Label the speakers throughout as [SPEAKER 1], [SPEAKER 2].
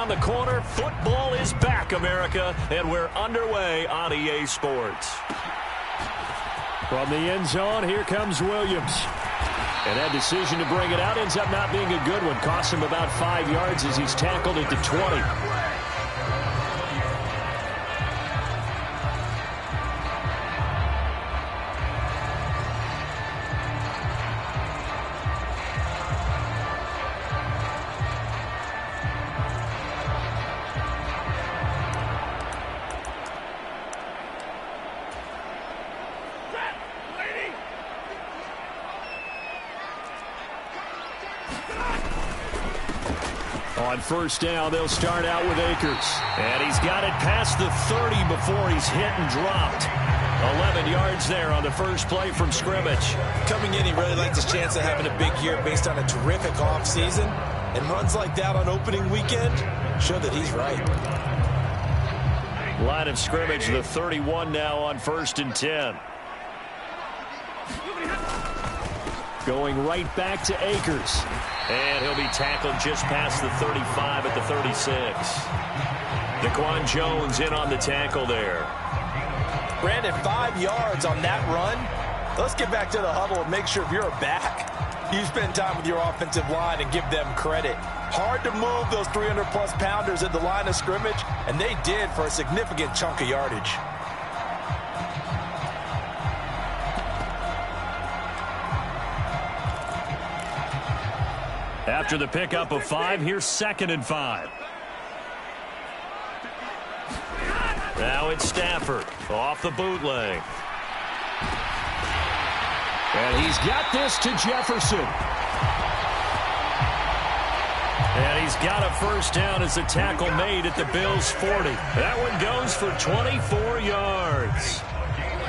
[SPEAKER 1] around the corner. Football is back, America, and we're underway on EA Sports.
[SPEAKER 2] From the end zone, here comes Williams. And that decision to bring it out ends up not being a good one. Costs him about 5 yards as he's tackled at the 20. On first down, they'll start out with Akers. And he's got it past the 30 before he's hit and dropped. 11 yards there on the first play from scrimmage.
[SPEAKER 3] Coming in, he really likes his chance of having a big year based on a terrific offseason. And runs like that on opening weekend show that he's right.
[SPEAKER 1] Line of scrimmage, the 31 now on 1st and 10. Going right back to Akers. And he'll be tackled just past the 35 at the 36. Daquan Jones in on the tackle there.
[SPEAKER 3] Brandon, 5 yards on that run. Let's get back to the huddle and make sure if you're a back, you spend time with your offensive line and give them credit. Hard to move those 300-plus pounders at the line of scrimmage, and they did for a significant chunk of yardage.
[SPEAKER 1] After the pickup of 5, here's 2nd and 5. Now it's Stafford off the bootleg.
[SPEAKER 2] And he's got this to Jefferson.
[SPEAKER 1] And he's got a first down as the tackle made at the Bills' 40. That one goes for 24 yards.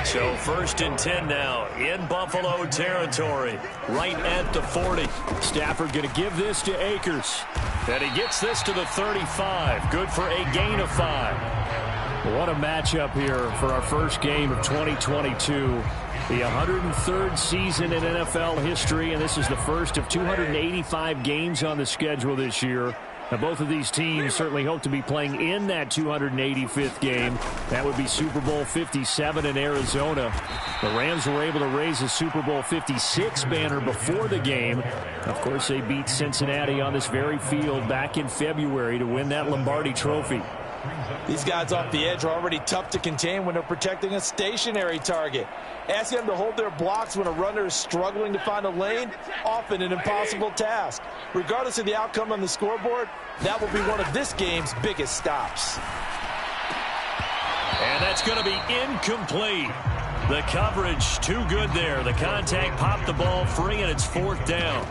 [SPEAKER 1] So 1st and 10 now in Buffalo territory, right at the 40.
[SPEAKER 2] Stafford going to give this to Akers.
[SPEAKER 1] And he gets this to the 35. Good for a gain of 5.
[SPEAKER 2] What a matchup here for our first game of 2022. The 103rd season in NFL history, and this is the first of 285 games on the schedule this year. Now, both of these teams certainly hope to be playing in that 285th game. That would be Super Bowl 57 in Arizona. The Rams were able to raise a Super Bowl 56 banner before the game. Of course, they beat Cincinnati on this very field back in February to win that Lombardi Trophy.
[SPEAKER 3] These guys off the edge are already tough to contain when they're protecting a stationary target. Asking them to hold their blocks when a runner is struggling to find a lane, often an impossible task. Regardless of the outcome on the scoreboard, that will be one of this game's biggest stops.
[SPEAKER 1] And that's going to be incomplete. The coverage too good there. The contact popped the ball free, and it's 4th down.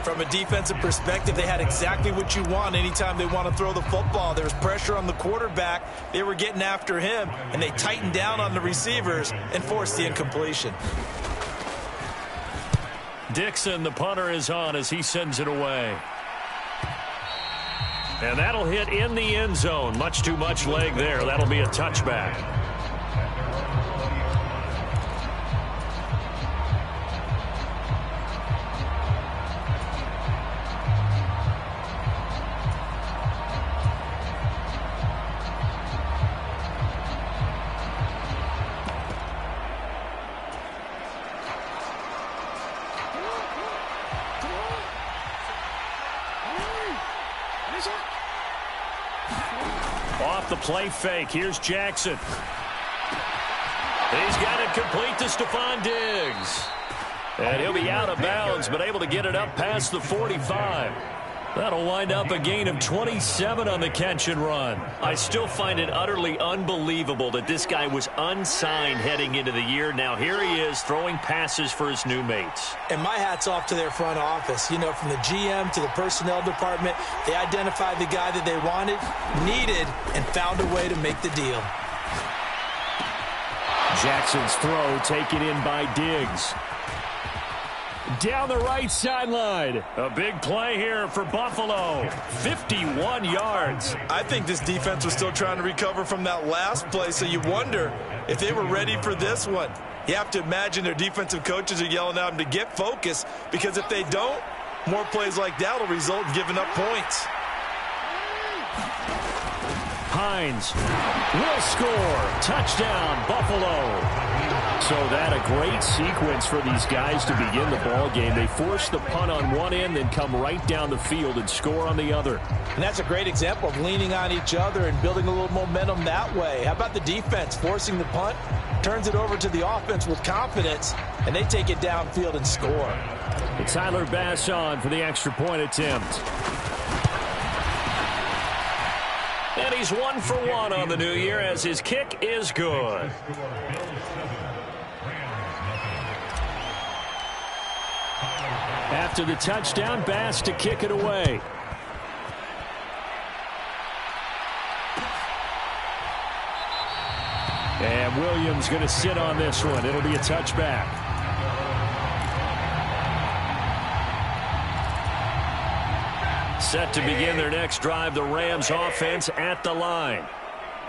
[SPEAKER 3] From a defensive perspective, they had exactly what you want anytime they want to throw the football. There was pressure on the quarterback. They were getting after him, and they tightened down on the receivers and forced the incompletion.
[SPEAKER 1] Dixon, the punter, is on as he sends it away. And that'll hit in the end zone. Much too much leg there. That'll be a touchback. Off the play fake. Here's Jackson. He's got it complete to Stephon Diggs. And he'll be out of bounds, but able to get it up past the 45. That'll wind up a gain of 27 on the catch and run. I still find it utterly unbelievable that this guy was unsigned heading into the year. Now here he is throwing passes for his new mates.
[SPEAKER 3] And my hat's off to their front office. You know, from the GM to the personnel department, they identified the guy that they wanted, needed, and found a way to make the deal.
[SPEAKER 2] Jackson's throw taken in by Diggs. Down the right sideline.
[SPEAKER 1] A big play here for Buffalo. 51 yards.
[SPEAKER 3] I think this defense was still trying to recover from that last play, so you wonder if they were ready for this one. You have to imagine their defensive coaches are yelling at them to get focused, because if they don't, more plays like that will result in giving up points.
[SPEAKER 2] Hines will score. Touchdown, Buffalo. So that a great sequence for these guys to begin the ball game. They force the punt on one end, then come right down the field and score on the other.
[SPEAKER 3] And that's a great example of leaning on each other and building a little momentum that way. How about the defense forcing the punt, turns it over to the offense with confidence, and they take it downfield and score.
[SPEAKER 2] It's Tyler Bass on for the extra point attempt.
[SPEAKER 1] And he's 1 for 1 on the new year as his kick is good.
[SPEAKER 2] After the touchdown, Bass to kick it away. And Williams going to sit on this one. It'll be a touchback.
[SPEAKER 1] Set to begin their next drive, the Rams offense at the line.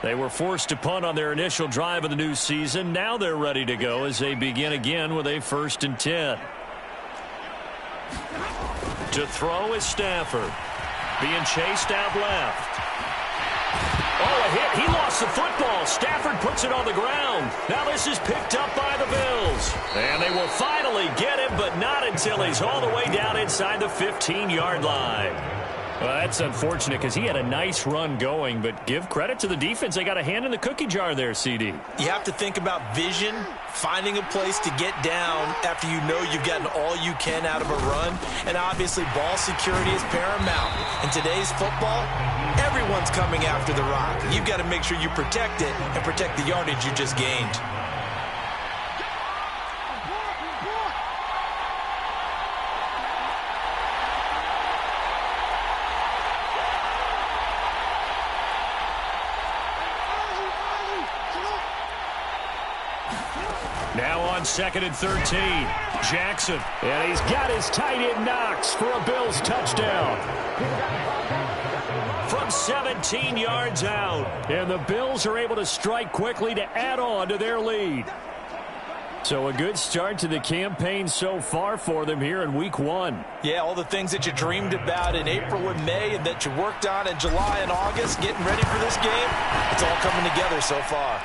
[SPEAKER 1] They were forced to punt on their initial drive of the new season. Now they're ready to go as they begin again with a 1st and 10. To throw is Stafford. Being chased out left. Oh, a hit. He lost the football. Stafford puts it on the ground. Now this is picked up by the Bills. And they will finally get him, but not until he's all the way down inside the 15-yard line.
[SPEAKER 2] Well, that's unfortunate because he had a nice run going, but give credit to the defense. They got a hand in the cookie jar there, CD.
[SPEAKER 3] You have to think about vision, finding a place to get down after you know you've gotten all you can out of a run, and obviously ball security is paramount. In today's football, everyone's coming after the rock. You've got to make sure you protect it and protect the yardage you just gained.
[SPEAKER 1] Now on 2nd and 13. Jackson.
[SPEAKER 2] And he's got his tight end Knox for a Bills touchdown.
[SPEAKER 1] From 17 yards out.
[SPEAKER 2] And the Bills are able to strike quickly to add on to their lead. So a good start to the campaign so far for them here in week 1.
[SPEAKER 3] Yeah, all the things that you dreamed about in April and May and that you worked on in July and August, getting ready for this game, it's all coming together so far.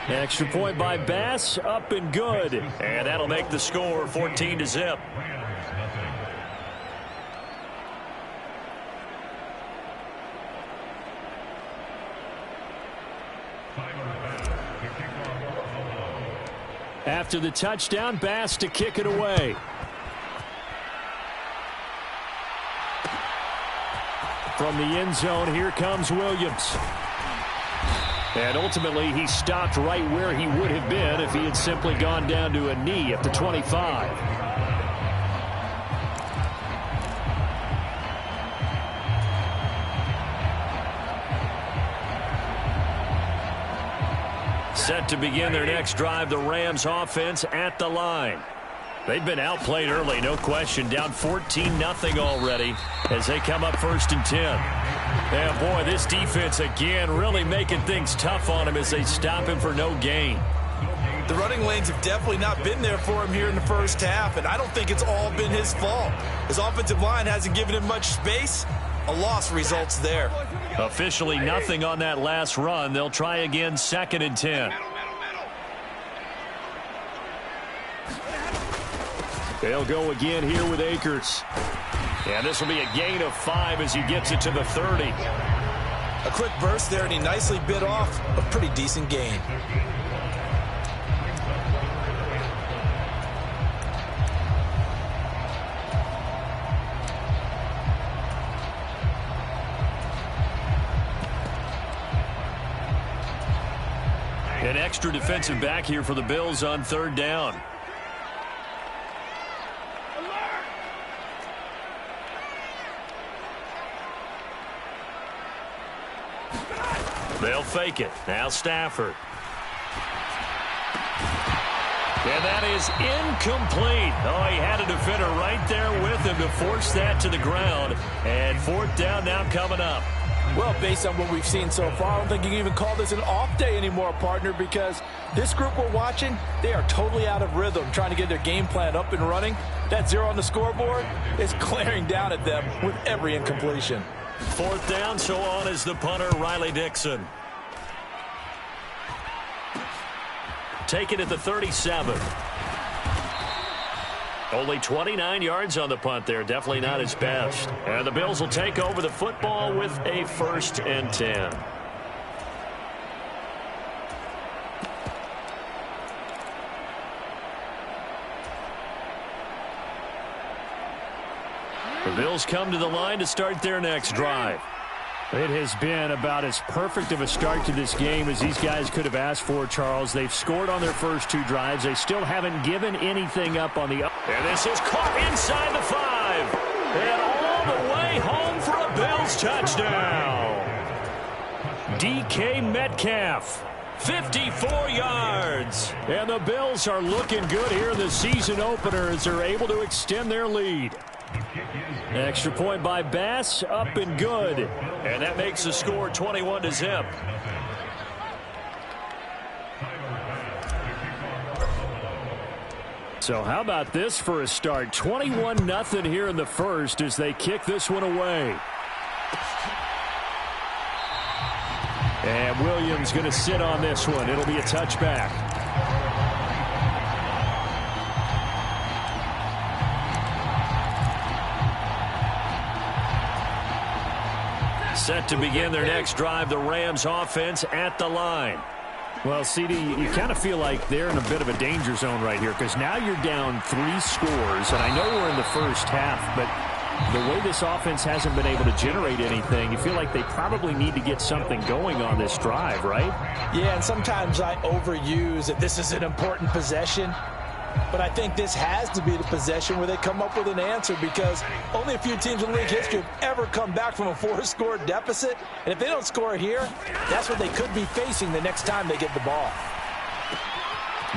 [SPEAKER 2] Extra point by Bass, up and good.
[SPEAKER 1] And that'll make the score 14-0.
[SPEAKER 2] After the touchdown, Bass to kick it away. From the end zone, here comes Williams. And ultimately, he stopped right where he would have been if he had simply gone down to a knee at the 25.
[SPEAKER 1] Set to begin their next drive, the Rams offense at the line. They've been outplayed early, no question. Down 14-0 already as they come up 1st and 10. And boy, this defense again really making things tough on him as they stop him for no gain.
[SPEAKER 3] The running lanes have definitely not been there for him here in the first half, and I don't think it's all been his fault. His offensive line hasn't given him much space. A loss results there.
[SPEAKER 1] Officially nothing on that last run. They'll try again 2nd and 10.
[SPEAKER 2] They'll go again here with Akers.
[SPEAKER 1] And this will be a gain of 5 as he gets it to the 30.
[SPEAKER 3] A quick burst there, and he nicely bit off a pretty decent gain.
[SPEAKER 1] An extra defensive back here for the Bills on 3rd down. They'll fake it. Now Stafford. And that is incomplete. Oh, he had a defender right there with him to force that to the ground. And 4th down now coming up.
[SPEAKER 3] Well, based on what we've seen so far, I don't think you can even call this an off day anymore, partner, because this group we're watching, they are totally out of rhythm, trying to get their game plan up and running. That 0 on the scoreboard is glaring down at them with every incompletion.
[SPEAKER 1] 4th down, so on is the punter, Riley Dixon. take it at the 37. Only 29 yards on the punt there. Definitely not his best. And the Bills will take over the football with a 1st and 10. The Bills come to the line to start their next drive.
[SPEAKER 2] It has been about as perfect of a start to this game as these guys could have asked for, Charles. They've scored on their first 2 drives. They still haven't given anything up on the...
[SPEAKER 1] And this is caught inside the 5. And all the way home for a Bills touchdown. DK Metcalf, 54 yards. And the Bills are looking good here in the season opener as they're able to extend their lead. Extra point by Bass, up and good. And that makes the score 21-0.
[SPEAKER 2] So how about this for a start? 21-0 here in the first as they kick this one away. And Williams going to sit on this one. It'll be a touchback.
[SPEAKER 1] Set to begin their next drive, the Rams offense at the line.
[SPEAKER 2] Well, CD, you kind of feel like they're in a bit of a danger zone right here because now you're down 3 scores, and I know we're in the first half, but the way this offense hasn't been able to generate anything, you feel like they probably need to get something going on this drive, right?
[SPEAKER 3] Yeah, and sometimes I overuse that this is an important possession. But I think this has to be the possession where they come up with an answer because only a few teams in league history have ever come back from a 4-score deficit. And if they don't score here, that's what they could be facing the next time they get the ball.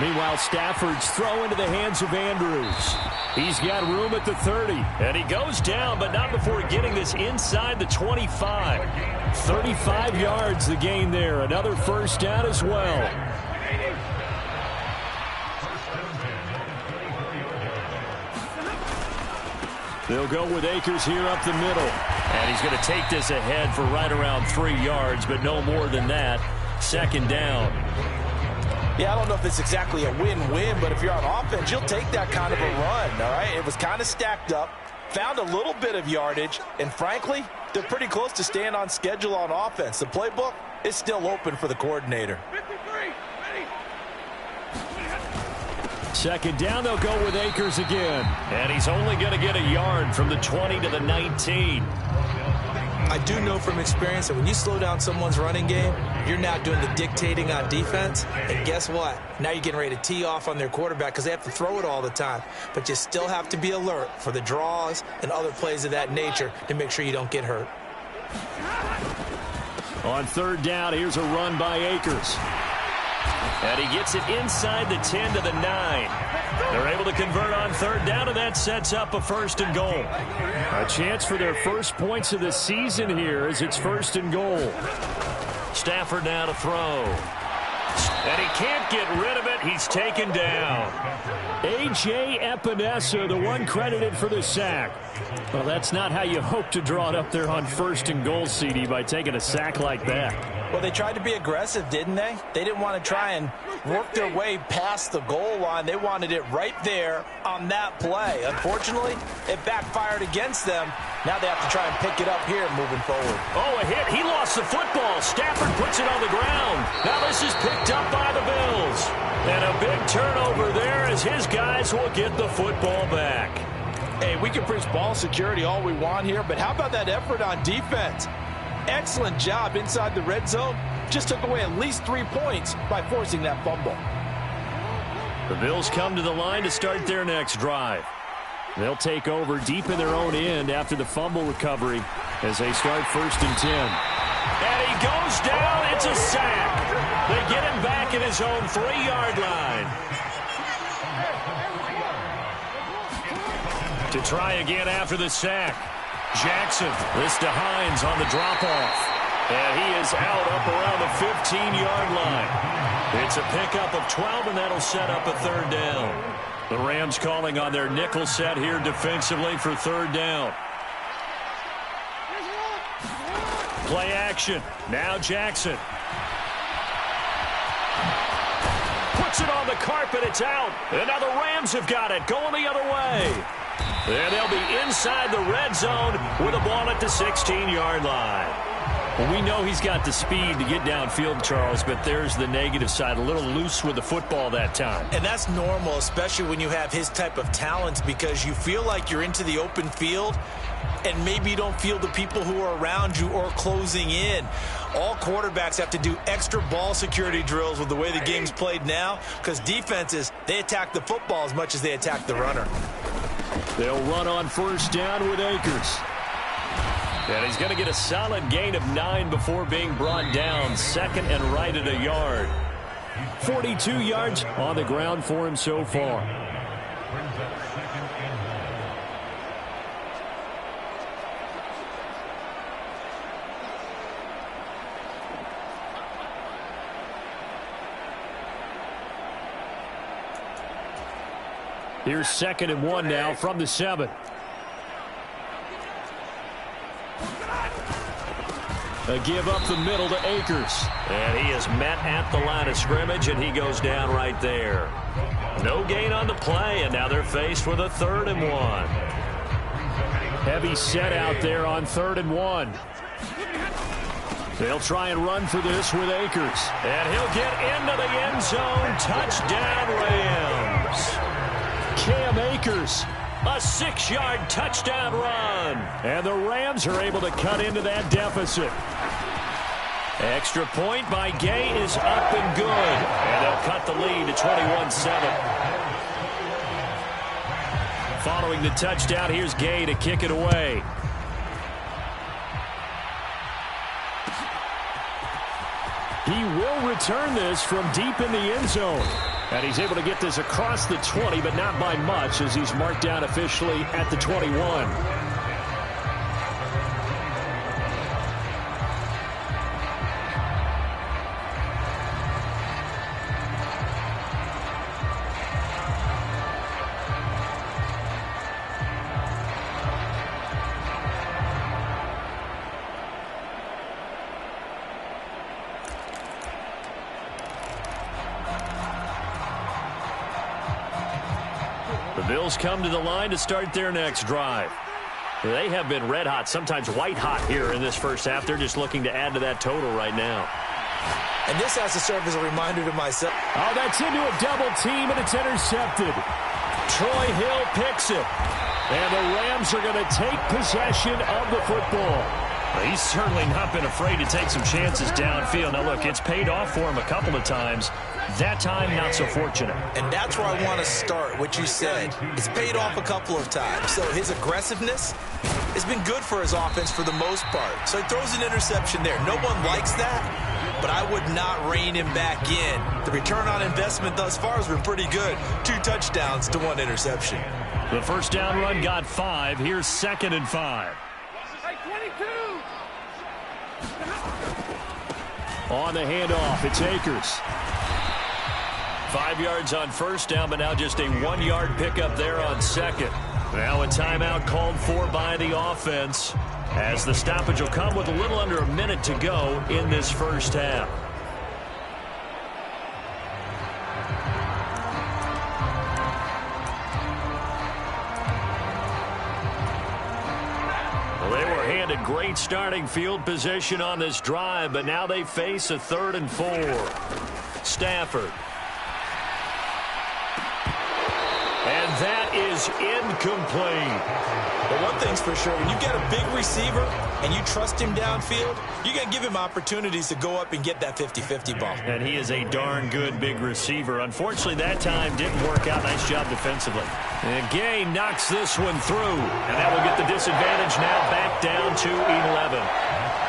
[SPEAKER 2] Meanwhile, Stafford's throw into the hands of Andrews. He's got room at the 30.
[SPEAKER 1] And he goes down, but not before getting this inside the 25.
[SPEAKER 2] 35 yards the gain there. Another 1st down as well. They'll go with Akers here up the middle.
[SPEAKER 1] And he's going to take this ahead for right around 3 yards, but no more than that. 2nd down.
[SPEAKER 3] Yeah, I don't know if it's exactly a win-win, but if you're on offense, you'll take that kind of a run, all right? It was kind of stacked up, found a little bit of yardage, and frankly, they're pretty close to staying on schedule on offense. The playbook is still open for the coordinator.
[SPEAKER 2] 2nd down, they'll go with Akers again.
[SPEAKER 1] And he's only going to get a yard from the 20 to the 19.
[SPEAKER 4] I do know from experience that when you slow down someone's running game, you're now doing the dictating on defense. And guess what? Now you're getting ready to tee off on their quarterback because they have to throw it all the time. But you still have to be alert for the draws and other plays of that nature to make sure you don't get hurt.
[SPEAKER 2] On 3rd down, here's a run by Akers.
[SPEAKER 1] And he gets it inside the 10 to the 9. They're able to convert on 3rd down, and that sets up a 1st and goal.
[SPEAKER 2] A chance for their first points of the season here as it's 1st and goal.
[SPEAKER 1] Stafford now to throw. And he can't get rid of it. He's taken down.
[SPEAKER 2] A.J. Epinesa, the one credited for the sack. Well, that's not how you hope to draw it up there on 1st and goal, CD, by taking a sack like that.
[SPEAKER 3] Well, they tried to be aggressive, didn't they? They didn't want to try and work their way past the goal line. They wanted it right there on that play. Unfortunately, it backfired against them. Now they have to try and pick it up here moving forward.
[SPEAKER 1] Oh, a hit. He lost the football. Stafford puts it on the ground. Now this is picked up by the Bills. And a big turnover there as his guys will get the football back.
[SPEAKER 3] Hey, we can preach ball security all we want here, but how about that effort on defense? Excellent job inside the red zone. Just took away at least 3 points by forcing that fumble.
[SPEAKER 1] The Bills come to the line to start their next drive.
[SPEAKER 2] They'll take over deep in their own end after the fumble recovery as they start 1st and 10.
[SPEAKER 1] And he goes down. It's a sack. They get him back at his own 3-yard line. To try again after the sack. Jackson, this to Hines on the drop-off. And he is out up around the 15-yard line. It's a pickup of 12, and that'll set up a 3rd down. The Rams calling on their nickel set here defensively for 3rd down. Play action. Now Jackson. puts it on the carpet. It's out. And now the Rams have got it, going the other way. And they'll be inside the red zone with a ball at the 16-yard line. Well, we know he's got the speed to get downfield, Charles, but there's the negative side. A little loose with the football that time.
[SPEAKER 4] And that's normal, especially when you have his type of talent, because you feel like you're into the open field and maybe you don't feel the people who are around you or closing in. All quarterbacks have to do extra ball security drills with the way the game's played now, because defenses, they attack the football as much as they attack the runner.
[SPEAKER 2] They'll run on first down with Akers.
[SPEAKER 1] And he's going to get a solid gain of 9 before being brought down. Second and right at a yard.
[SPEAKER 2] 42 yards on the ground for him so far. Here's 2nd and 1 now from the 7. A give up the middle to Akers.
[SPEAKER 1] And he is met at the line of scrimmage, and he goes down right there. No gain on the play, and now they're faced with a 3rd and 1.
[SPEAKER 2] Heavy set out there on 3rd and 1. They'll try and run for this with Akers.
[SPEAKER 1] And he'll get into the end zone. Touchdown, Rams.
[SPEAKER 2] Cam Akers.
[SPEAKER 1] A 6-yard touchdown run.
[SPEAKER 2] And the Rams are able to cut into that deficit.
[SPEAKER 1] Extra point by Gay is up and good. And they'll cut the lead to 21-7. Following the touchdown, here's Gay to kick it away.
[SPEAKER 2] He will return this from deep in the end zone. And he's able to get this across the 20, but not by much, as he's marked down officially at the 21.
[SPEAKER 1] The Bills come to the line to start their next drive. They have been red hot, sometimes white hot here in this first half. They're just looking to add to that total right now.
[SPEAKER 4] And this has to serve as a reminder to myself.
[SPEAKER 2] Oh, that's into a double team, and it's intercepted.
[SPEAKER 1] Troy Hill picks it.
[SPEAKER 2] And the Rams are going to take possession of the football.
[SPEAKER 1] He's certainly not been afraid to take some chances downfield. Now, look, it's paid off for him a couple of times. That time, not so fortunate.
[SPEAKER 4] And that's where I want to start, what you said. It's paid off a couple of times. So his aggressiveness has been good for his offense for the most part. So he throws an interception there. No one likes that, but I would not rein him back in. The return on investment thus far has been pretty good. 2 touchdowns to 1 interception.
[SPEAKER 1] The first down run got 5. Here's 2nd and 5.
[SPEAKER 2] On the handoff, it's Akers.
[SPEAKER 1] 5 yards on first down, but now just a 1-yard pickup there on 2nd. Now a timeout called for by the offense, as the stoppage will come with a little under a minute to go in this first half. Well, they were handed great starting field position on this drive, but now they face a 3rd and 4. Stafford. And that is incomplete.
[SPEAKER 4] But one thing's for sure, when you get a big receiver and you trust him downfield, you're going to give him opportunities to go up and get that 50-50 ball.
[SPEAKER 1] And he is a darn good big receiver. Unfortunately, that time didn't work out. Nice job defensively. And Gay knocks this one through. And that will get the disadvantage now back down to 11.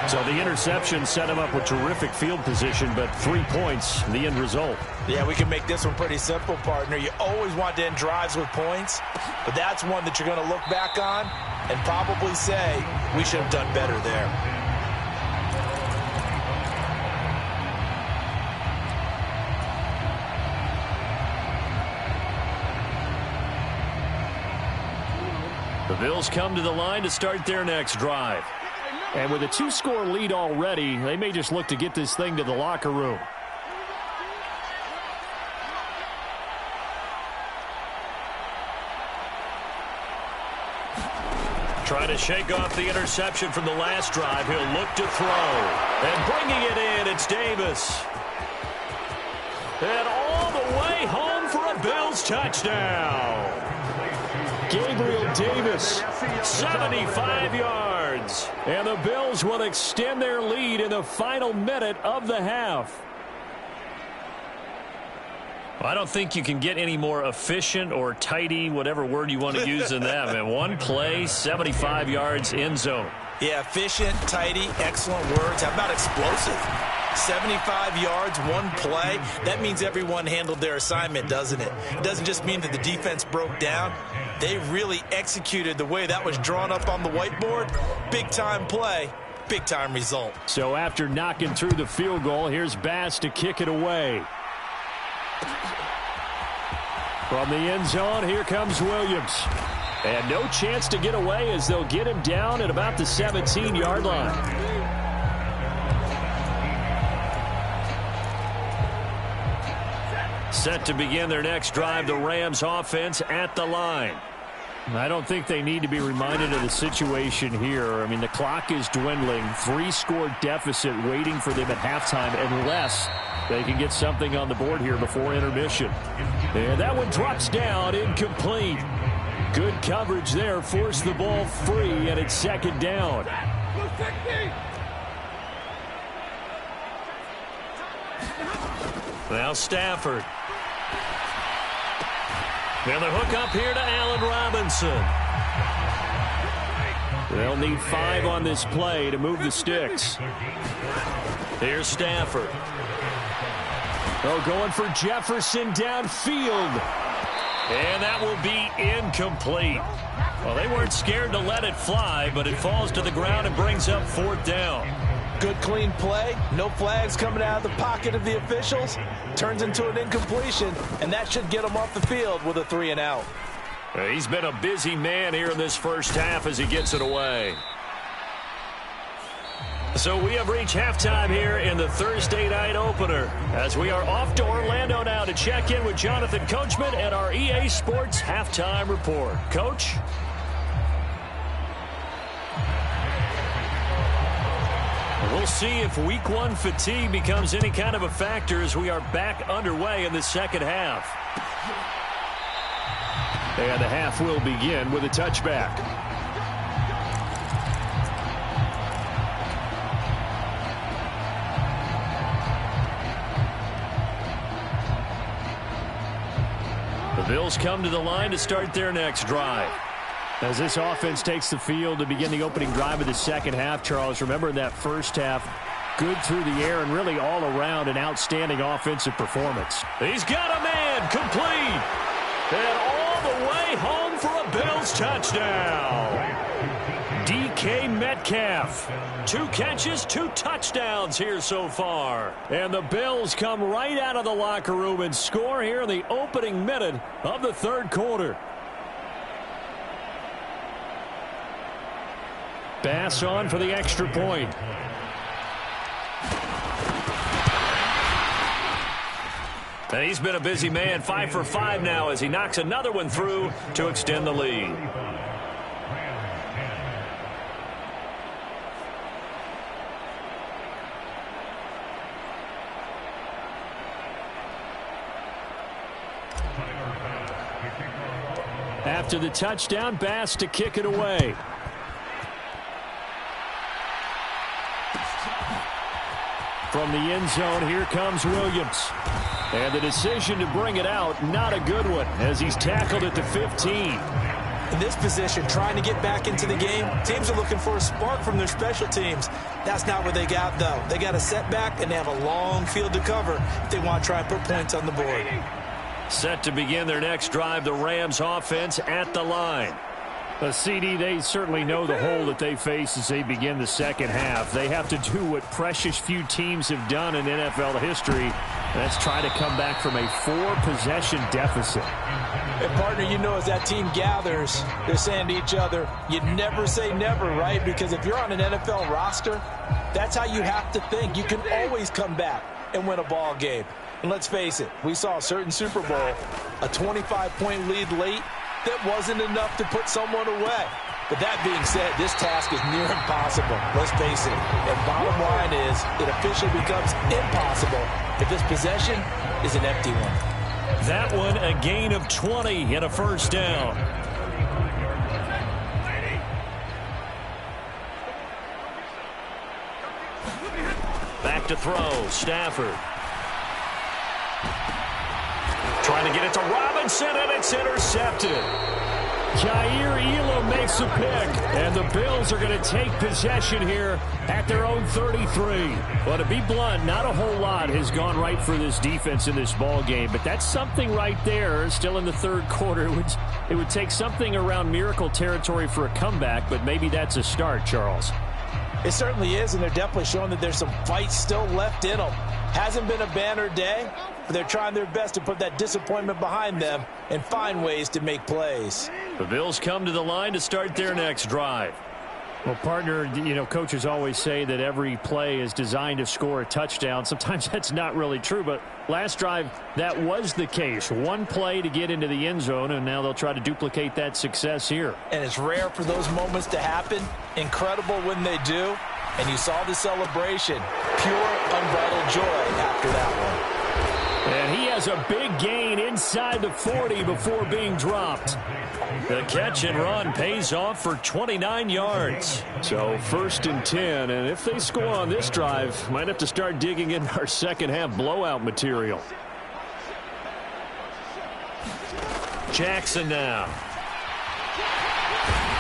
[SPEAKER 2] So the interception set him up with terrific field position, but 3 points, the end result.
[SPEAKER 4] Yeah, we can make this one pretty simple, partner. You always want to end drives with points, but that's one that you're going to look back on and probably say, we should have done better there.
[SPEAKER 1] The Bills come to the line to start their next drive.
[SPEAKER 2] And with a 2-score lead already, they may just look to get this thing to the locker room.
[SPEAKER 1] Trying to shake off the interception from the last drive. He'll look to throw. And bringing it in, it's Davis. And all the way home for a Bills touchdown.
[SPEAKER 2] Gabriel Davis.
[SPEAKER 1] 75 yards.
[SPEAKER 2] And the Bills will extend their lead in the final minute of the half.
[SPEAKER 1] I don't think you can get any more efficient or tidy, whatever word you want to use in that. Man, one play, 75 yards, end zone.
[SPEAKER 3] Yeah, efficient, tidy, excellent words. How about explosive? 75 yards, one play. That means everyone handled their assignment, doesn't it? It doesn't just mean that the defense broke down. They really executed the way that was drawn up on the whiteboard. Big-time play, big-time result.
[SPEAKER 2] So after knocking through the field goal, here's Bass to kick it away. From the end zone, here comes Williams. And no chance to get away as they'll get him down at about the 17-yard line.
[SPEAKER 1] Set to begin their next drive, the Rams offense at the line.
[SPEAKER 2] I don't think they need to be reminded of the situation here. I mean, the clock is dwindling. 3-score deficit waiting for them at halftime unless they can get something on the board here before intermission. And that one drops down, incomplete. Good coverage there, forced the ball free, and it's second down.
[SPEAKER 1] Now Stafford. And the hook up here to Allen Robinson.
[SPEAKER 2] They'll need 5 on this play to move the sticks.
[SPEAKER 1] Here's Stafford.
[SPEAKER 2] Oh, going for Jefferson downfield.
[SPEAKER 1] And that will be incomplete. Well, they weren't scared to let it fly, but it falls to the ground and brings up 4th down.
[SPEAKER 3] Good, clean play. No flags coming out of the pocket of the officials. Turns into an incompletion, and that should get him off the field with a 3-and-out.
[SPEAKER 1] He's been a busy man here in this first half as he gets it away. So we have reached halftime here in the Thursday night opener as we are off to Orlando now to check in with Jonathan Coachman and our EA Sports Halftime Report. Coach? We'll see if week 1 fatigue becomes any kind of a factor as we are back underway in the second half.
[SPEAKER 2] And the half will begin with a touchback.
[SPEAKER 1] The Bills come to the line to start their next drive.
[SPEAKER 2] As this offense takes the field to begin the opening drive of the second half, Charles, remember in that first half, good through the air and really all around an outstanding offensive performance.
[SPEAKER 1] He's got a man complete. And all the way home for a Bills touchdown. DK Metcalf. 2 catches, 2 touchdowns here so far.
[SPEAKER 2] And the Bills come right out of the locker room and score here in the opening minute of the third quarter. Bass on for the extra point.
[SPEAKER 1] And he's been a busy man, 5 for 5 now as he knocks another one through to extend the lead.
[SPEAKER 2] After the touchdown, Bass to kick it away. From the end zone, here comes Williams. And the decision to bring it out, not a good one, as he's tackled at the 15.
[SPEAKER 3] In this position, trying to get back into the game, teams are looking for a spark from their special teams. That's not what they got, though. They got a setback, and they have a long field to cover if they want to try and put points on the board.
[SPEAKER 1] Set to begin their next drive, the Rams offense at the line.
[SPEAKER 2] CD, they certainly know the hole that they face as they begin the second half. They have to do what precious few teams have done in NFL history. That's try to come back from a 4-possession deficit.
[SPEAKER 3] And partner, you know, as that team gathers, they're saying to each other, you never say never, right? Because if you're on an NFL roster, that's how you have to think. You can always come back and win a ball game. And let's face it, we saw a certain Super Bowl, a 25-point lead late, that wasn't enough to put someone away. But that being said, this task is near impossible. Let's face it. And bottom line is, it officially becomes impossible if this possession is an empty one.
[SPEAKER 1] That one a gain of 20 and a first down. Back to throw, Stafford. Trying to get it to Robinson, and it's intercepted.
[SPEAKER 2] Jair Elam makes a pick, and the Bills are going to take possession here at their own 33. Well, to be blunt, not a whole lot has gone right for this defense in this ball game, but that's something right there. Still in the third quarter, it would take something around miracle territory for a comeback, but maybe that's a start, Charles.
[SPEAKER 3] It certainly is, and they're definitely showing that there's some fight still left in them. Hasn't been a banner day, but they're trying their best to put that disappointment behind them and find ways to make plays.
[SPEAKER 1] The Bills come to the line to start their next drive.
[SPEAKER 2] Well, partner, coaches always say that every play is designed to score a touchdown. Sometimes that's not really true, but last drive, that was the case. One play to get into the end zone, and now they'll try to duplicate that success here.
[SPEAKER 3] And it's rare for those moments to happen. Incredible when they do. And you saw the celebration. Pure, unbridled joy after that one.
[SPEAKER 2] And he has a big gain inside the 40 before being dropped.
[SPEAKER 1] The catch and run pays off for 29 yards.
[SPEAKER 2] So 1st and 10, and if they score on this drive, might have to start digging in our second half blowout material.
[SPEAKER 1] Jackson now.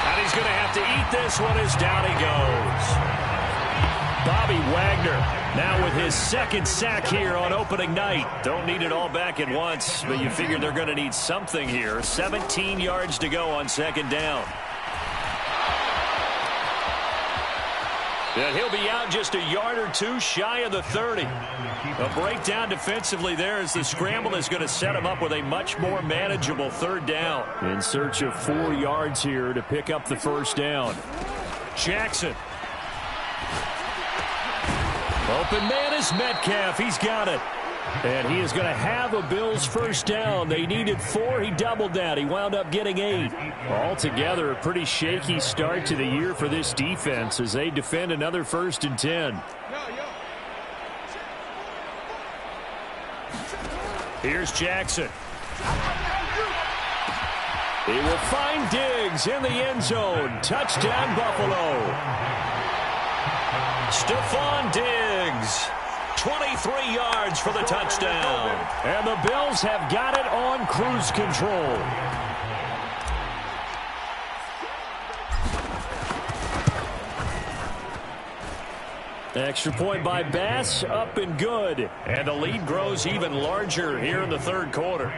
[SPEAKER 1] And he's going to have to eat this one as down he goes. Bobby Wagner now with his second sack here on opening night. Don't need it all back at once, but you figure they're going to need something here. 17 yards to go on second down. And he'll be out just a yard or two shy of the 30. A breakdown defensively there as the scramble is going to set him up with a much more manageable third down.
[SPEAKER 2] In search of 4 yards here to pick up the first down.
[SPEAKER 1] Jackson. Open man is Metcalf. He's got it.
[SPEAKER 2] And he is going to have a Bills first down. They needed 4. He doubled that. He wound up getting 8. Altogether, a pretty shaky start to the year for this defense as they defend another 1st and 10.
[SPEAKER 1] Here's Jackson.
[SPEAKER 2] He will find Diggs in the end zone. Touchdown, Buffalo.
[SPEAKER 1] Stephon Diggs, 23 yards for the touchdown.
[SPEAKER 2] And the Bills have got it on cruise control. Extra point by Bass, up and good.
[SPEAKER 1] And the lead grows even larger here in the third quarter.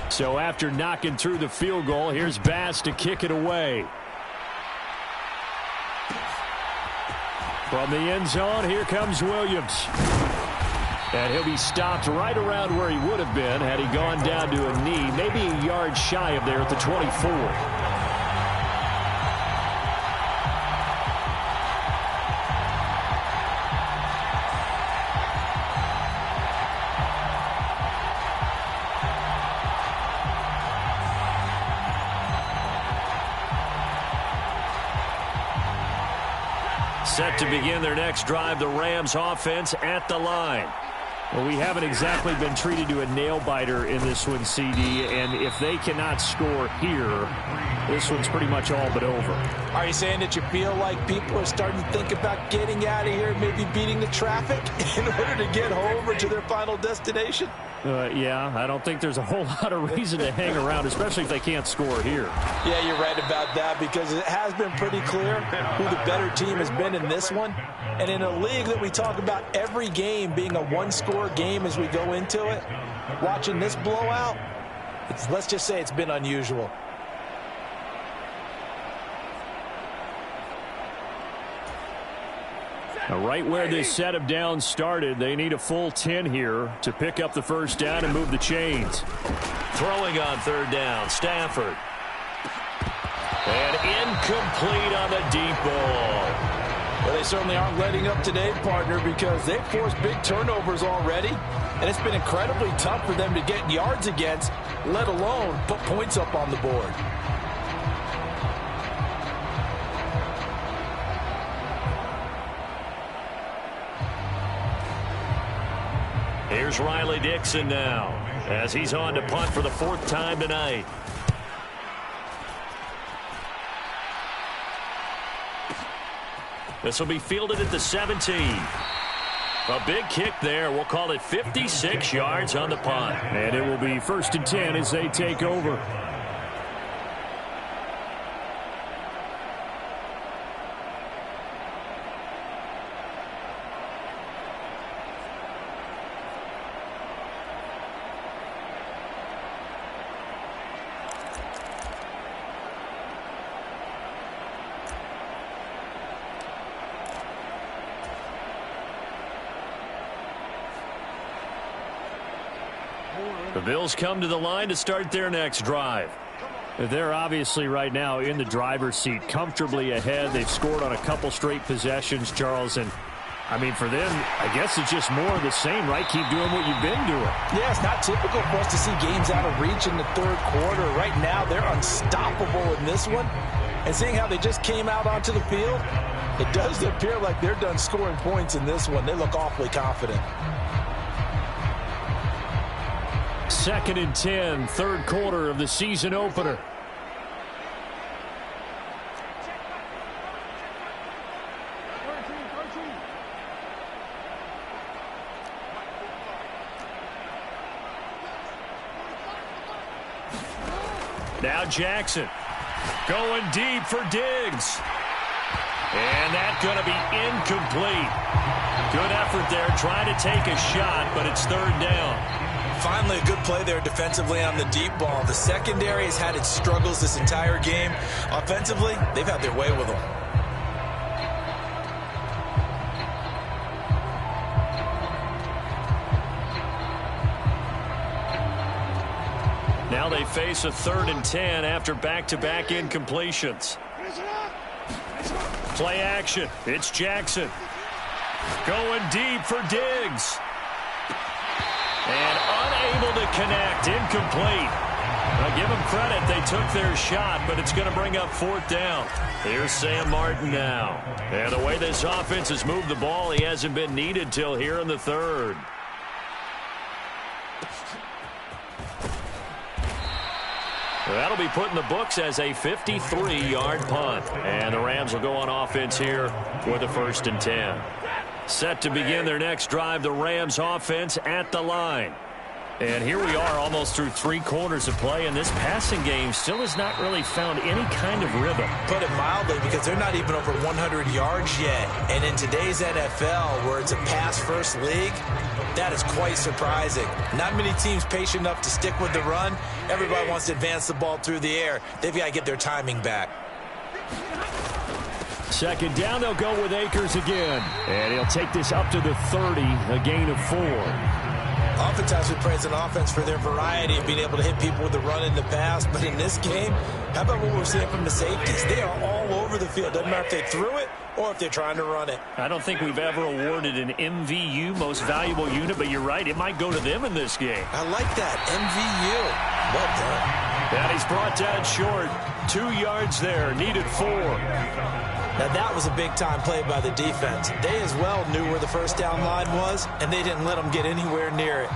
[SPEAKER 2] So after knocking through the field goal, here's Bass to kick it away. From the end zone, here comes Williams. And he'll be stopped right around where he would have been had he gone down to a knee, maybe a yard shy of there at the 24.
[SPEAKER 1] Set to begin their next drive, the Rams offense at the line.
[SPEAKER 2] Well, we haven't exactly been treated to a nail-biter in this one, CD, and if they cannot score here, this one's pretty much all but over.
[SPEAKER 3] Are you saying that you feel like people are starting to think about getting out of here, maybe beating the traffic in order to get home or to their final destination?
[SPEAKER 2] Yeah, I don't think there's a whole lot of reason to hang around, especially if they can't score here.
[SPEAKER 3] Yeah, you're right about that because it has been pretty clear who the better team has been in this one. And in a league that we talk about every game being a one-score game as we go into it, watching this blowout, let's just say it's been unusual.
[SPEAKER 2] Now, right where this set of downs started, they need a full 10 here to pick up the first down and move the chains.
[SPEAKER 1] Throwing on third down, Stafford. And incomplete on the deep ball.
[SPEAKER 3] Well, they certainly aren't letting up today, partner, because they've forced big turnovers already, and it's been incredibly tough for them to get yards against, let alone put points up on the board.
[SPEAKER 1] Here's Riley Dixon now, as he's on to punt for the 4th time tonight. This will be fielded at the 17. A big kick there. We'll call it 56 yards on the punt.
[SPEAKER 2] And it will be 1st and 10 as they take over.
[SPEAKER 1] The Bills come to the line to start their next drive.
[SPEAKER 2] They're obviously right now in the driver's seat, comfortably ahead. They've scored on a couple straight possessions, Charles. And, I mean, for them, I guess it's just more of the same, right? Keep doing what you've been doing.
[SPEAKER 3] Yeah, it's not typical for us to see games out of reach in the 3rd quarter. Right now, they're unstoppable in this one. And seeing how they just came out onto the field, it does appear like they're done scoring points in this one. They look awfully confident.
[SPEAKER 2] 2nd and 10, 3rd quarter of the season opener.
[SPEAKER 1] Now Jackson going deep for Diggs. And that's going to be incomplete. Good effort there trying to take a shot, but it's 3rd down.
[SPEAKER 4] Finally, a good play there defensively on the deep ball. The secondary has had its struggles this entire game. Offensively, they've had their way with them.
[SPEAKER 1] Now they face a 3rd and 10 after back-to-back incompletions. Play action. It's Jackson. Going deep for Diggs. And unable to connect. Incomplete. Now give them credit. They took their shot, but it's going to bring up 4th down. Here's Sam Martin now. And the way this offense has moved the ball, he hasn't been needed till here in the 3rd. That'll be put in the books as a 53-yard punt. And the Rams will go on offense here with a 1st and 10. Set to begin their next drive, the Rams offense at the line. And here we are almost through 3 quarters of play, and this passing game still has not really found any kind of rhythm.
[SPEAKER 4] Put it mildly, because they're not even over 100 yards yet. And in today's NFL, where it's a pass-first league, that is quite surprising. Not many teams patient enough to stick with the run. Everybody wants to advance the ball through the air. They've got to get their timing back.
[SPEAKER 2] 2nd down, they'll go with Akers again. And he'll take this up to the 30, a gain of 4.
[SPEAKER 4] Oftentimes we praise an offense for their variety of being able to hit people with the run in the pass. But in this game, how about what we're seeing from the safeties? They are all over the field. Doesn't matter if they threw it or if they're trying to run it.
[SPEAKER 1] I don't think we've ever awarded an MVU, most valuable unit, but you're right, it might go to them in this game.
[SPEAKER 4] I like that, MVU. Well done.
[SPEAKER 1] And he's brought down short. 2 yards there, needed 4.
[SPEAKER 4] Now that was a big-time play by the defense. They as well knew where the 1st down line was, and they didn't let them get anywhere near it.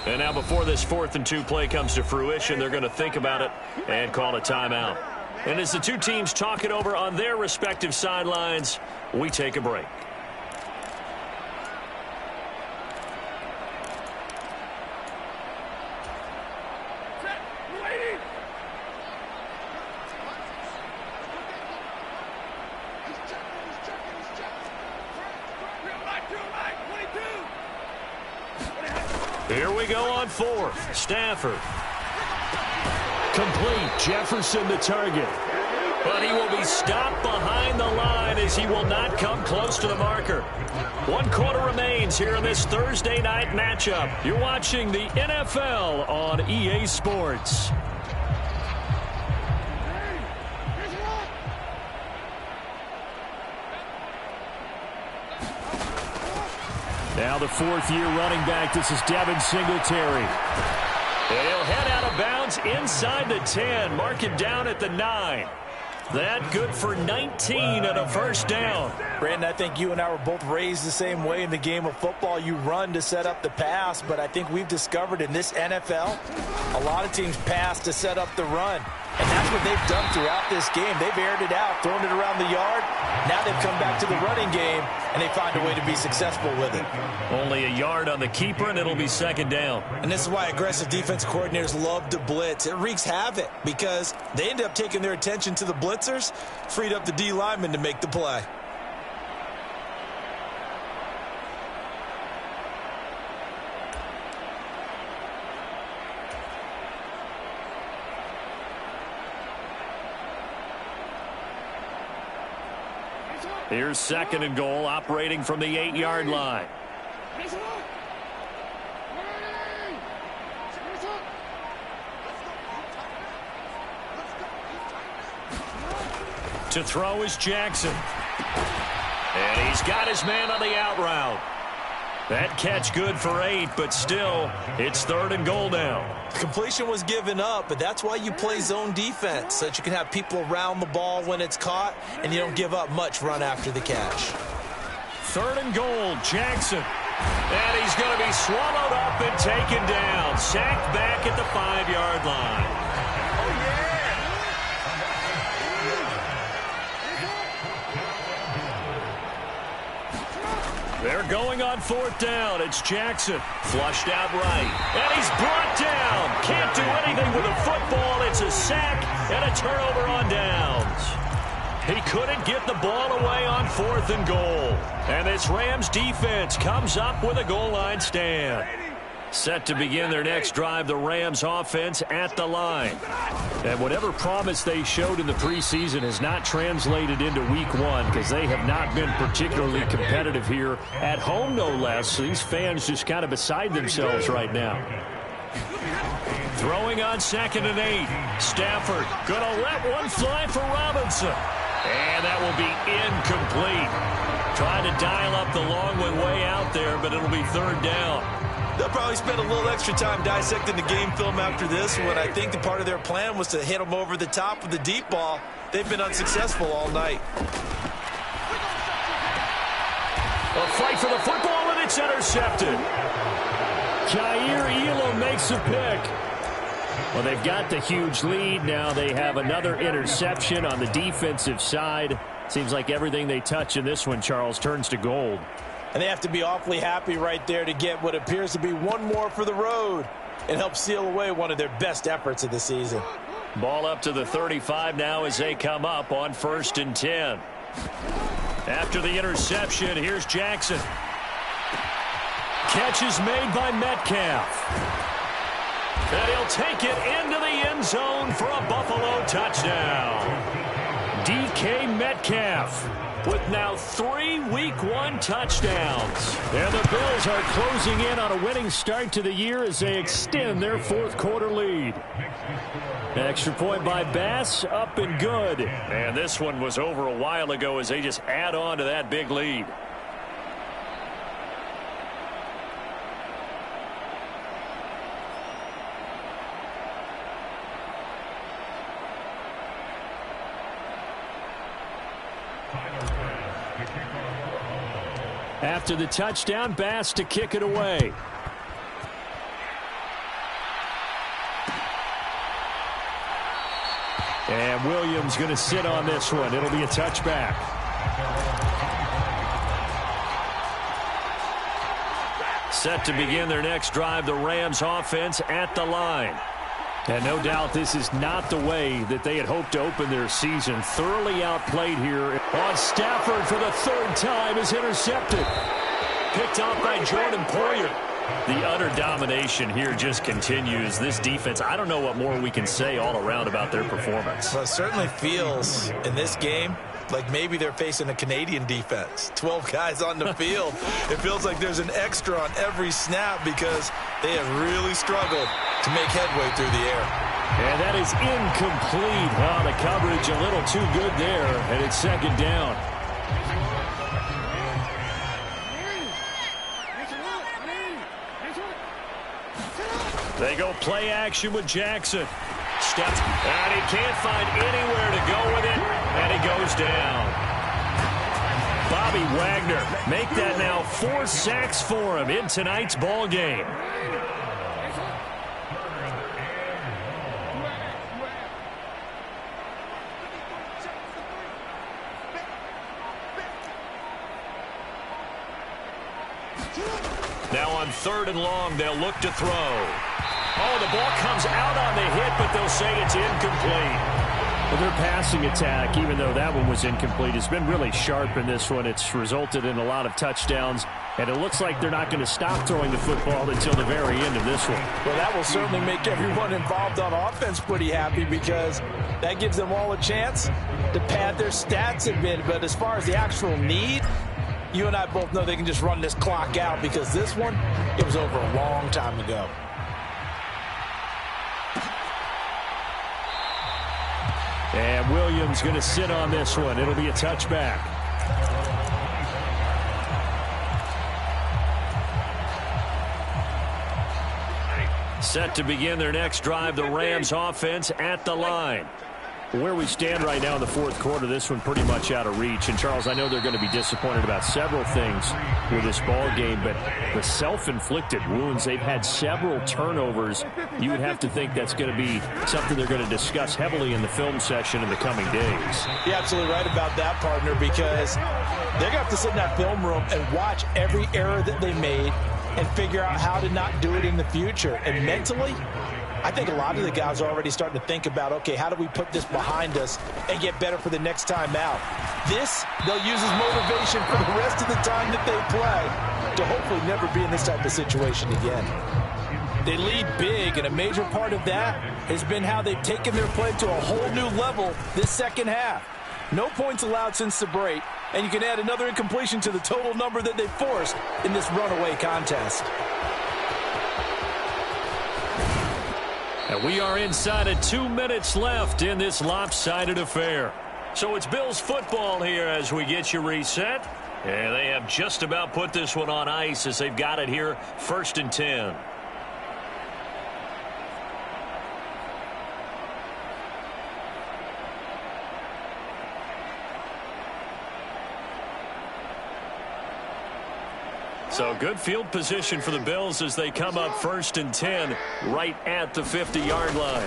[SPEAKER 1] And now before this 4th and 2 play comes to fruition, they're going to think about it and call a timeout. And as the 2 teams talk it over on their respective sidelines, we take a break. Here we go on 4th. Stafford.
[SPEAKER 2] complete. Jefferson the target.
[SPEAKER 1] But he will be stopped behind the line as he will not come close to the marker. 1 quarter remains here in this Thursday night matchup. You're watching the NFL on EA Sports.
[SPEAKER 2] Now the 4th-year running back. This is Devin Singletary.
[SPEAKER 1] And he'll head out of bounds inside the 10. Mark him down at the 9. That good for 19 and a first down.
[SPEAKER 3] Brandon, I think you and I were both raised the same way in the game of football. You run to set up the pass, but I think we've discovered in this NFL, a lot of teams pass to set up the run. And that's what they've done throughout this game. They've aired it out, thrown it around the yard. Now they've come back to the running game, and they find a way to be successful with it.
[SPEAKER 1] Only a yard on the keeper, and it'll be second down.
[SPEAKER 3] And this is why aggressive defense coordinators love to blitz. It wreaks havoc because they end up taking their attention to the blitzers, freed up the D lineman to make the play.
[SPEAKER 1] Here's second and goal, operating from the 8-yard line. To throw is Jackson. And he's got his man on the out route. That catch good for 8, but still, it's third and goal now.
[SPEAKER 3] Completion was given up, but that's why you play zone defense, so that you can have people around the ball when it's caught, and you don't give up much run after the catch.
[SPEAKER 1] Third and goal, Jackson. And he's going to be swallowed up and taken down. Sacked back at the 5-yard line. They're going on 4th down. It's Jackson. Flushed out right. And he's brought down. Can't do anything with the football. It's a sack and a turnover on downs. He couldn't get the ball away on 4th and goal. And this Rams defense comes up with a goal line stand. Set to begin their next drive, the Rams offense at the line. And whatever promise they showed in the preseason has not translated into week 1 because they have not been particularly competitive here at home, no less. So these fans just kind of beside themselves right now. Throwing on 2nd and 8. Stafford going to let one fly for Robinson. And that will be incomplete. Trying to dial up the long one way out there, but it'll be 3rd down.
[SPEAKER 3] They'll probably spend a little extra time dissecting the game film after this one. I think the part of their plan was to hit them over the top with the deep ball. They've been unsuccessful all night.
[SPEAKER 1] A fight for the football, and it's intercepted.
[SPEAKER 2] Jair Elam makes a pick. Well, they've got the huge lead. Now they have another interception on the defensive side. Seems like everything they touch in this one, Charles, turns to gold.
[SPEAKER 3] And they have to be awfully happy right there to get what appears to be one more for the road and help seal away one of their best efforts of the season.
[SPEAKER 1] Ball up to the 35 now as they come up on 1st and 10. After the interception, here's Jackson. Catch is made by Metcalf. And he'll take it into the end zone for a Buffalo touchdown. DK Metcalf with now 3 Week 1 touchdowns.
[SPEAKER 2] And the Bills are closing in on a winning start to the year as they extend their 4th quarter lead. An extra point by Bass, up and good.
[SPEAKER 1] And this one was over a while ago as they just add on to that big lead.
[SPEAKER 2] After the touchdown, Bass to kick it away. And Williams going to sit on this one. It'll be a touchback.
[SPEAKER 1] Set to begin their next drive, the Rams offense at the line.
[SPEAKER 2] And no doubt this is not the way that they had hoped to open their season. Thoroughly outplayed here.
[SPEAKER 1] On Stafford for the 3rd time is intercepted. Picked off by Jordan Poyer. The utter domination here just continues. This defense, I don't know what more we can say all around about their performance.
[SPEAKER 4] Well, it certainly feels in this game like maybe they're facing a Canadian defense. 12 guys on the field. It feels like there's an extra on every snap because they have really struggled to make headway through the air.
[SPEAKER 2] And that is incomplete. Well, the coverage a little too good there, and it's second down.
[SPEAKER 1] They go play action with Jackson. Steps, and he can't find anywhere to go with it, and he goes down. Bobby Wagner make that now 4 sacks for him in tonight's ball game. Now on 3rd and long, they'll look to throw. Oh, the ball comes out on the hit, but they'll say it's incomplete.
[SPEAKER 2] Well, their passing attack, even though that one was incomplete, has been really sharp in this one. It's resulted in a lot of touchdowns, and it looks like they're not going to stop throwing the football until the very end of this one.
[SPEAKER 3] Well, that will certainly make everyone involved on offense pretty happy because that gives them all a chance to pad their stats a bit. But as far as the actual need, you and I both know they can just run this clock out because this one, it was over a long time ago.
[SPEAKER 2] And Williams going to sit on this one. It'll be a touchback.
[SPEAKER 1] Set to begin their next drive, the Rams offense at the line.
[SPEAKER 2] Where we stand right now in the fourth quarter, this one pretty much out of reach. And, Charles, I know they're going to be disappointed about several things with this ball game, but the self-inflicted wounds, they've had several turnovers. You would have to think that's going to be something they're going to discuss heavily in the film session in the coming days.
[SPEAKER 3] You're absolutely right about that, partner, because they're going to have to sit in that film room and watch every error that they made and figure out how to not do it in the future. And mentally, I think a lot of the guys are already starting to think about, okay, how do we put this behind us and get better for the next time out? This, they'll use as motivation for the rest of the time that they play to hopefully never be in this type of situation again. They lead big, and a major part of that has been how they've taken their play to a whole new level this second half. No points allowed since the break, and you can add another incompletion to the total number that they forced in this runaway contest.
[SPEAKER 1] And we are inside of 2 minutes left in this lopsided affair. So it's Bills football here as we get you reset. And they have just about put this one on ice as they've got it here, 1st and 10. So good field position for the Bills as they come up 1st and 10 right at the 50-yard line.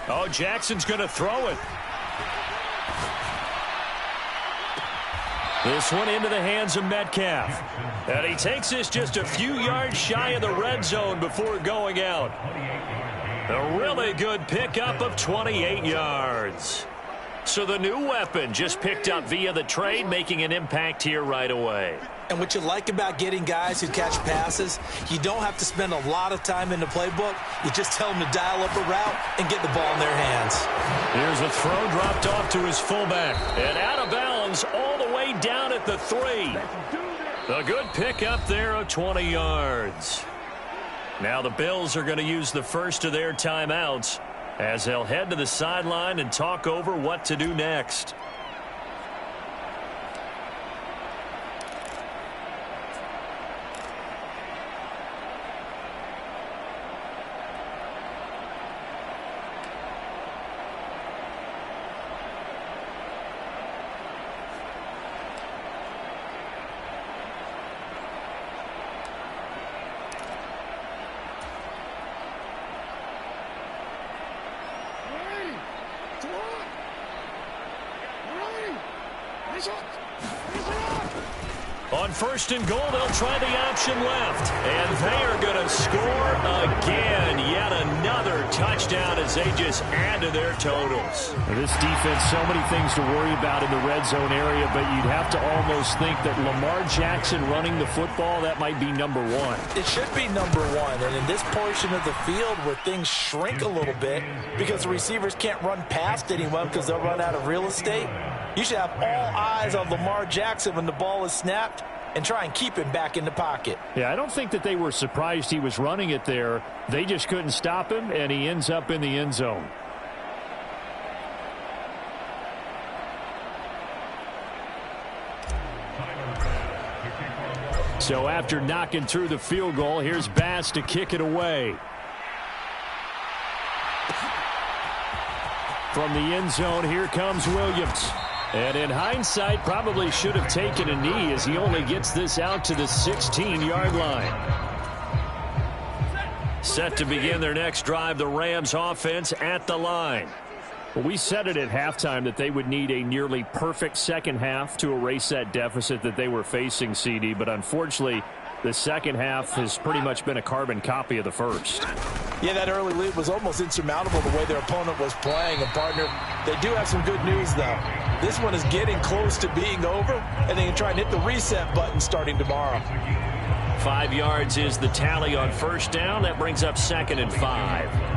[SPEAKER 1] Oh, Jackson's going to throw it. This one into the hands of Metcalf. And he takes this just a few yards shy of the red zone before going out. A really good pickup of 28 yards. So the new weapon just picked up via the trade, making an impact here right away.
[SPEAKER 4] And what you like about getting guys who catch passes, you don't have to spend a lot of time in the playbook. You just tell them to dial up a route and get the ball in their hands.
[SPEAKER 1] Here's a throw dropped off to his fullback. And out of bounds all the way down at the 3. A good pickup there of 20 yards. Now the Bills are going to use the first of their timeouts as they'll head to the sideline and talk over what to do next. On first and goal, they'll try the option left. And they are going to score again. Yet another touchdown as they just add to their totals.
[SPEAKER 2] This defense, so many things to worry about in the red zone area, but you'd have to almost think that Lamar Jackson running the football, that might be number one.
[SPEAKER 3] It should be number one. And in this portion of the field where things shrink a little bit because the receivers can't run past anyone because they'll run out of real estate, you should have all eyes on Lamar Jackson when the ball is snapped and try and keep him back in the pocket.
[SPEAKER 2] Yeah, I don't think that they were surprised he was running it there. They just couldn't stop him, and he ends up in the end zone. So after knocking through the field goal, here's Bass to kick it away. From the end zone, here comes Williams. And in hindsight, probably should have taken a knee as he only gets this out to the 16-yard line. Set to begin their next drive, the Rams offense at the line. Well, we said it at halftime that they would need a nearly perfect second half to erase that deficit that they were facing, CD. But unfortunately, the second half has pretty much been a carbon copy of the first.
[SPEAKER 3] Yeah, that early lead was almost insurmountable the way their opponent was playing. And, partner, they do have some good news, though. This one is getting close to being over, and they can try and hit the reset button starting tomorrow.
[SPEAKER 1] 5 yards is the tally on first down. That brings up 2nd and 5.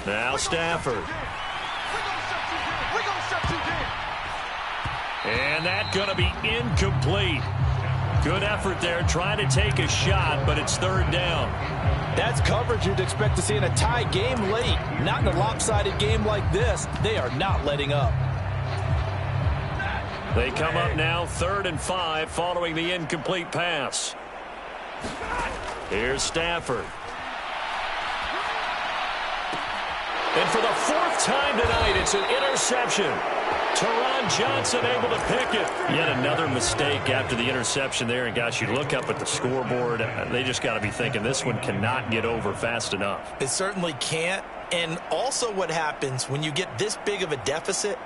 [SPEAKER 1] Now Stafford. And that's going to be incomplete. Good effort there trying to take a shot, but it's 3rd down.
[SPEAKER 3] That's coverage you'd expect to see in a tie game late. Not in a lopsided game like this. They are not letting up.
[SPEAKER 1] They come up now 3rd and 5 following the incomplete pass. Here's Stafford. And for the 4th time tonight, it's an interception. Teron Johnson able to pick it. Yet another mistake after the interception there. And, gosh, you look up at the scoreboard, they just got to be thinking this one cannot get over fast enough.
[SPEAKER 3] It certainly can't. And also what happens when you get this big of a deficit,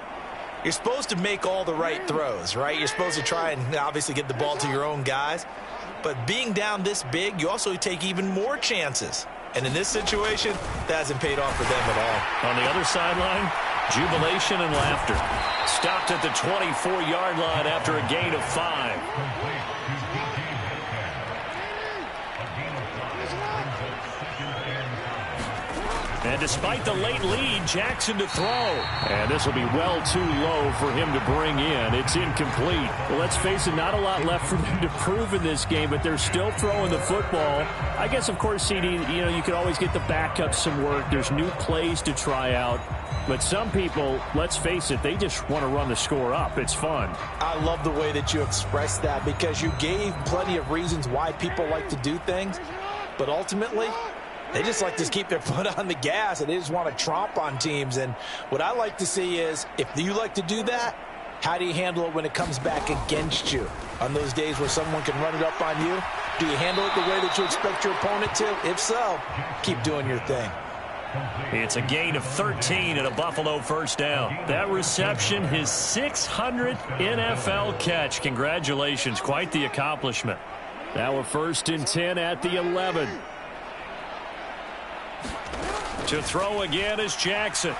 [SPEAKER 3] you're supposed to make all the right throws, right? You're supposed to try and obviously get the ball to your own guys. But being down this big, you also take even more chances. And in this situation, that hasn't paid off for them at all.
[SPEAKER 1] On the other sideline, jubilation and laughter. Stopped at the 24-yard line after a gain of 5. And despite the late lead, Jackson to throw.
[SPEAKER 2] And this will be well too low for him to bring in. It's incomplete. Well, let's face it, not a lot left for them to prove in this game, but they're still throwing the football. I guess, of course, CD, you could always get the backups some work. There's new plays to try out. But some people, let's face it, they just want to run the score up. It's fun.
[SPEAKER 3] I love the way that you expressed that because you gave plenty of reasons why people like to do things. But ultimately, they just like to keep their foot on the gas, and they just want to tromp on teams. And what I like to see is, if you like to do that, how do you handle it when it comes back against you? On those days where someone can run it up on you, do you handle it the way that you expect your opponent to? If so, keep doing your thing.
[SPEAKER 1] It's a gain of 13 and a Buffalo first down. That reception, his 600th NFL catch. Congratulations. Quite the accomplishment.
[SPEAKER 2] Now a 1st and 10 at the 11.
[SPEAKER 1] To throw again is Jackson.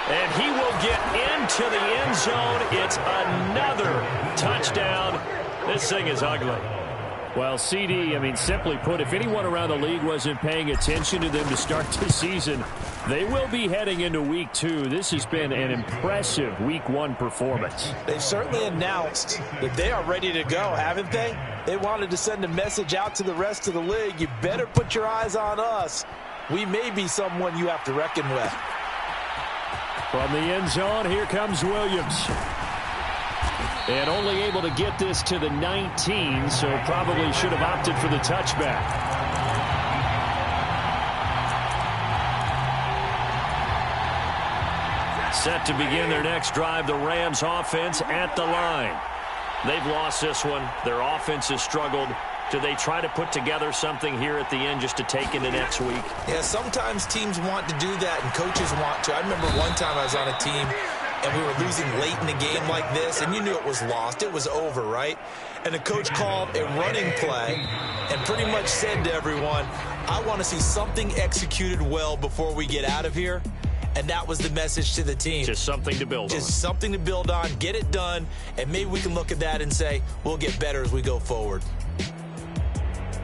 [SPEAKER 1] And he will get into the end zone. It's another touchdown. This thing is ugly.
[SPEAKER 2] Well, CD, simply put, if anyone around the league wasn't paying attention to them to start the season, they will be heading into Week 2. This has been an impressive Week 1 performance.
[SPEAKER 3] They've certainly announced that they are ready to go, haven't they? They wanted to send a message out to the rest of the league. You better put your eyes on us. We may be someone you have to reckon with.
[SPEAKER 2] From the end zone, here comes Williams. And only able to get this to the 19, so probably should have opted for the touchback.
[SPEAKER 1] Set to begin their next drive, the Rams offense at the line. They've lost this one. Their offense has struggled. Do they try to put together something here at the end just to take into next week?
[SPEAKER 4] Yeah, sometimes teams want to do that and coaches want to. I remember one time I was on a team and we were losing late in the game like this, and you knew it was lost. It was over, right? And the coach called a running play and pretty much said to everyone, I want to see something executed well before we get out of here. And that was the message to the team.
[SPEAKER 1] Just something to build on.
[SPEAKER 4] Just something to build on, get it done, and maybe we can look at that and say, we'll get better as we go forward.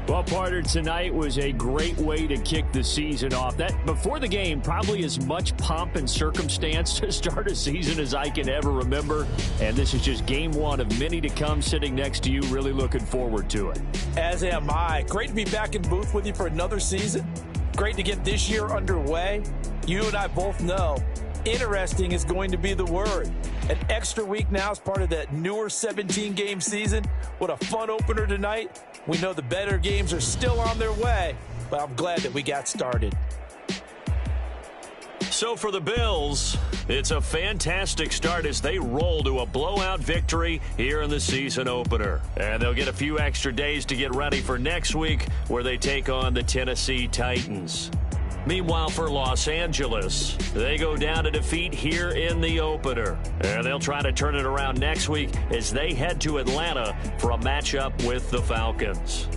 [SPEAKER 2] Well, partner, tonight was a great way to kick the season off. That before the game, probably as much pomp and circumstance to start a season as I can ever remember. And this is just game one of many to come. Sitting next to you, really looking forward to it.
[SPEAKER 3] As am I. Great to be back in booth with you for another season. Great to get this year underway. You and I both know interesting is going to be the word. An extra week now as part of that newer 17-game season. What a fun opener tonight. We know the better games are still on their way, but I'm glad that we got started.
[SPEAKER 1] So for the Bills, it's a fantastic start as they roll to a blowout victory here in the season opener. And they'll get a few extra days to get ready for next week where they take on the Tennessee Titans. Meanwhile, for Los Angeles, they go down to defeat here in the opener. And they'll try to turn it around next week as they head to Atlanta for a matchup with the Falcons.